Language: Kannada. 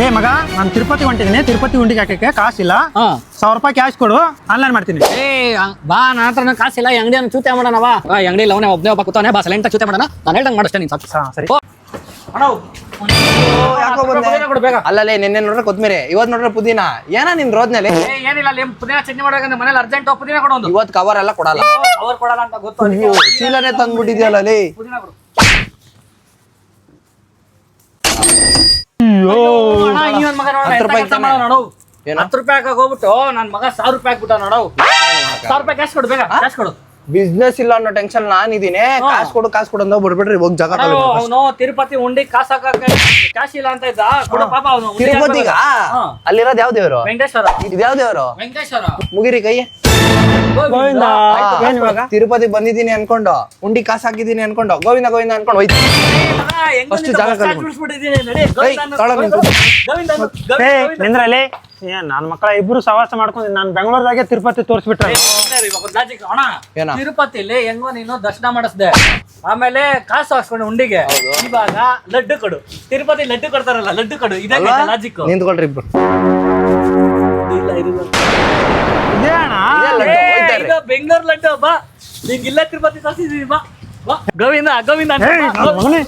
ಏ ಮಗ ನಾನು ತಿರುಪತಿ ಹೊಂಟಿದ್ದೀನಿ, ತಿರುಪತಿ ಉಂಡಿಗೆ ಹಾಕಕ್ಕೆ ಕಾಸಿಲ್ಲ. ಹಾ 1000 ರೂಪಾಯಿ ಕ್ಯಾಶ್ ಕೊಡು, ಆನ್ಲೈನ್ ಮಾಡ್ತೀನಿ. ಏ ಬಾ ನನ್ನ ಹತ್ರ ಕಾಸಿಲ್ಲ, ಈ ಅಂಗಡಿಯನ್ನು ಚೂತೆ ಮಾಡೋಣವಾ? ಅಂಗಡಿ ಅವನೇ ಒಬ್ಬನೇ ಒಬ್ಬ ಕೂತಾನೆ, ಬಾ ಸೈಲೆಂಟ್ ಚೂತೆ ಮಾಡೋಣ. ನಾನು ಹೇಳ್ದಂಗೆ ಮಾಡಷ್ಟೇ ನೀನು ಸಾಕು. ಸರಿ. ಯಾಕೋ ಬಂದೆ? ಅಲ್ಲೇ ನಿನ್ನೆ ನೋಡ್ರೆ ಕೊತ್ಮೀರಿ, ಇವತ್ ನೋಡ್ರೆ ಪುದೀನ. ಏನ ನಿನ್ ರೋದ್ನಲ್ಲಿ? ಏನಿಲ್ಲ, ಪುದೀನ ಚಟ್ನಿ ಮಾಡೋಕೆ ಮನೇಲಿ ಅರ್ಜೆಂಟ್ ಪುದೀನ ಕೊಡೋದು. ಇವತ್ ಕವರ್ ಎಲ್ಲ ಕೊಡಲ್ಲ, ಕವರ್ ಕೊಡಲ್ಲ ಅಂತ ಗೊತ್ತು. ಚೀಲನೆ ತಂದ್ಬಿಟ್ಟಿದ್ಯಲ್ಲ ಅಲ್ಲಿ. ಪುದೀನ ಕೊಡು. ಅಣ್ಣ, ಈ ಒಂದ್ ಮಗ ನೋಡು, 10 ರೂಪಾಯಿ ಎಂತ ಕೆಲ್ಸ ಮಾಡೋದು ನೋಡು. ಏನು? 10 ರೂಪಾಯಿ ಹಾಕಕ್ ಹೋಗ್ಬಿಟ್ಟು ನನ್ ಮಗ 1000 ರೂಪಾಯಿ ಹಾಕ್ಬಿಟ್ಟ ನೋಡು. 1000 ರೂಪಾಯಿ ಕ್ಯಾಶ್ ಕೊಡು, ಬೇಗ ಕ್ಯಾಶ್ ಕೊಡು. ಬಿಸ್ನೆಸ್ ಇಲ್ಲ ಅನ್ನೋ ಟೆನ್ಷನ್ ನಾನಿದ್ದೀನಿ. ಕಾಸು ಕೊಡು ಅಂತ ಬಿಡ್ಬಿಡ್ರಿ, ಹೋಗಿ ಜಾಗ ಅವನು ತಿರುಪತಿ ಉಂಡಿ ಕಾಸು ಹಾಕಕ್ಕೆ ಕ್ಯಾಶ್ ಇಲ್ಲ ಅಂತ ಇದ್ದ. ಕೊಡು ಪಾಪ ಅವನು. ತಿರುಪತಿಗ ಅಲ್ಲಿರೋದು ಯಾವ ದೇವ್ರು? ವೆಂಕಟೇಶ್ವರ. ಇದ್ಯಾವ ದೇವ್ರು? ವೆಂಕಟೇಶ್ವರ. ಮುಗಿರಿ ಕೈ. ಗೋವಿಂದ. ಏನ್ ಇವಾಗ? ತಿರುಪತಿ ಬಂದಿದ್ದೀನಿ ಅನ್ಕೊಂಡು, ಉಂಡಿ ಕಾಸು ಹಾಕಿದ್ದೀನಿ ಅನ್ಕೊಂಡು, ಗೋವಿಂದ ಗೋವಿಂದ ಅನ್ಕೊಂಡು ಹೋಯ್ತು. ಅಷ್ಟು ಜಾಗ ಏ ನಿಂದ್ರಲ್ಲಿ ನನ್ ಮಕ್ಕಳ ಇಬ್ರು ಸವಾಸ ಮಾಡ್ಕೊಂಡು ನಾನು ಬೆಂಗಳೂರದಾಗೆ ತಿರುಪತಿ ತೋರಿಸ್ಬಿಟ್ರೆ. ಏನ? ತಿರುಪತಿಲಿ ಹೆಂಗೋ ನೀನು ದರ್ಶನ ಮಾಡಿಸ್ದೆ, ಆಮೇಲೆ ಕಾಸು ಹಾಕ್ಸ್ಕೊಂಡು ಉಂಡಿಗೆ. ಇವಾಗ ಲಡ್ಡು ಕೊಡು. ತಿರುಪತಿ ಲಡ್ಡು ಕೊಡ್ತಾರಲ್ಲ, ಲಡ್ಡು ಕೊಡು. ಇದೇ ಲಾಜಿಕ್. ನಿಂತ್ಕೊಳ್ರಿ ಇಬ್ರು. ಇದೇ ಅಣ್ಣ. ಬೆಂಗಳೂರು ಲಡ್ಡು ಬಾ, ನಿಂಗಿಲ್ಲ ತಿರುಪತಿ ತೋರಿಸಿದೀನಿ ಬಾ. ಗೋವಿಂದ ಗೋವಿಂದ ಏ, ನನ್ ಮಗನೇ.